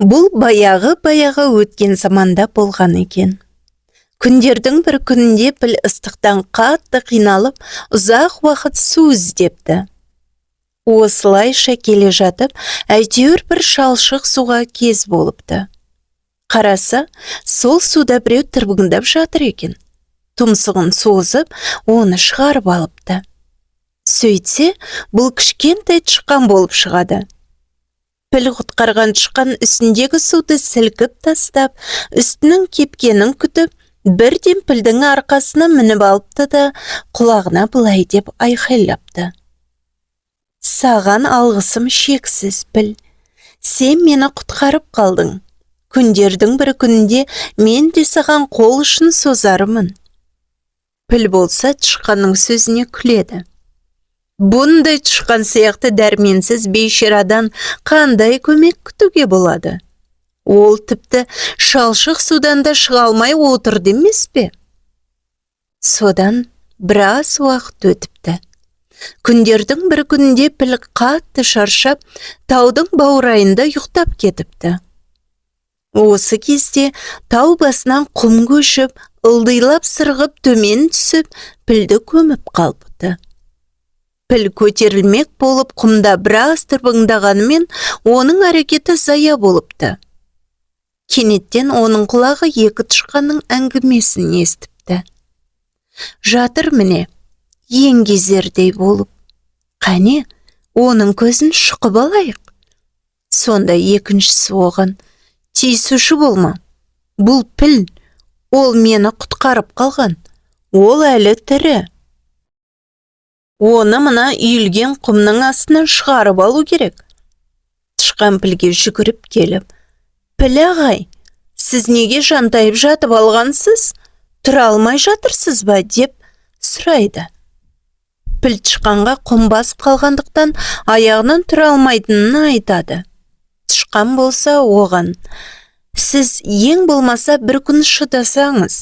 Бұл баяғы өткен заманда болған екен. Күндердің бір күнінде піл ыстықтан қатты қиналып, ұзақ уақыт су іздепті. Осылайша келе жатып, әйтеуір бір шалшық суға кез болыпты. Қараса, сол суда біреу тырбыңдап жатыр екен. Тұмсығын созып, оны шығарып алыпты. Сөйтсе, бұл кішкентай тышқан болып шығады. Піл құтқарған тышқан үстіндегі суды сілкіп тастап, үстінің кепкенін күтіп, бірден пілдің арқасына мініп алыпты да, құлағына былай деп айқайлапты. Саған алғысым шексіз, піл. Сен мені құтқарып қалдың. Күндердің бір күнінде мен де саған қол ұшын созарымын. Піл болса тышқанның сөзіне күледі. Бұндай тышқан сияқты дәрменсіз бейшарадан қандай көмек күтуге болады? Ол тіпті шалшық судан да шыға алмай отырды емес пе? Содан біраз уақыт өтіпті. Күндердің бір күнінде піл қатты шаршап, таудың баурайында ұйықтап кетіпті. Осы кезде тау басынан құм көшіп, ылдилап сырғып төмен түсіп, пілді көміп қалыпты. Піл көтерілмек болып құмда біраз тырбыңдағанымен, оның әрекеті зая болыпты. Кенеттен оның құлағы екі тышқанның әңгімесін естіпті. Жатыр міне, еңгезердей болып. Қане, оның көзін шұқып алайық. Сонда екіншісі оған, тиісуші болма. Бұл піл, ол мені құтқарып қалған. Ол әлі тірі. Оны мына үйілген құмның астынан шығарып алу керек. Тышқан пілге жүгіріп келіп, піл ағай, сіз неге жантайып жатып алғансыз? Тұра алмай жатырсыз ба? Деп сұрайды. Піл тышқанға құм басып қалғандықтан аяғынан тұра алмайтынын айтады. Тышқан болса оған, сіз ең болмаса бір күн шыдасаңыз,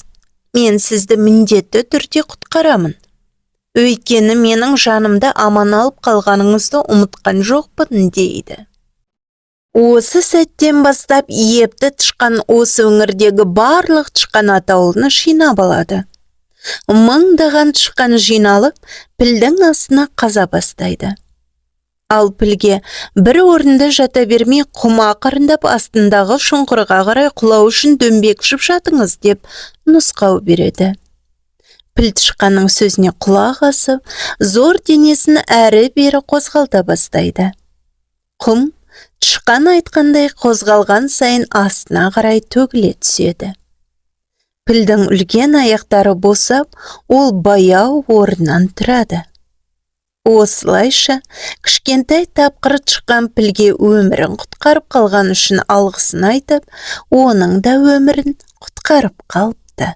мен сізді міндетті түрде құтқарамын. Өйткені менің жанымды аман алып қалғаныңызды ұмытқан жоқпын, дейді. Осы сәттен бастап епті тышқан осы өңірдегі барлық тышқан атаулыны жинап алады. Мыңдаған тышқан жиналып, пілдің астына қаза бастайды. Ал пілге бір орында жата бермей құм ақырындап астындағы шұңқырға қарай құлау үшін дөңбекшіп жатыңыз деп нұсқау береді. Піл тышқанның сөзіне құлақ асып, зор денесін әрі-бері қозғалта бастайды. Құм тышқан айтқандай қозғалған сайын астына қарай төгіле түседі. Пілдің үлкен аяқтары босап, ол баяу орнынан тұрады. Осылайша, кішкентай тапқыр тышқан пілге өмірін құтқарып қалған үшін алғысын айтып, оның да өмірін құтқарып қалыпты.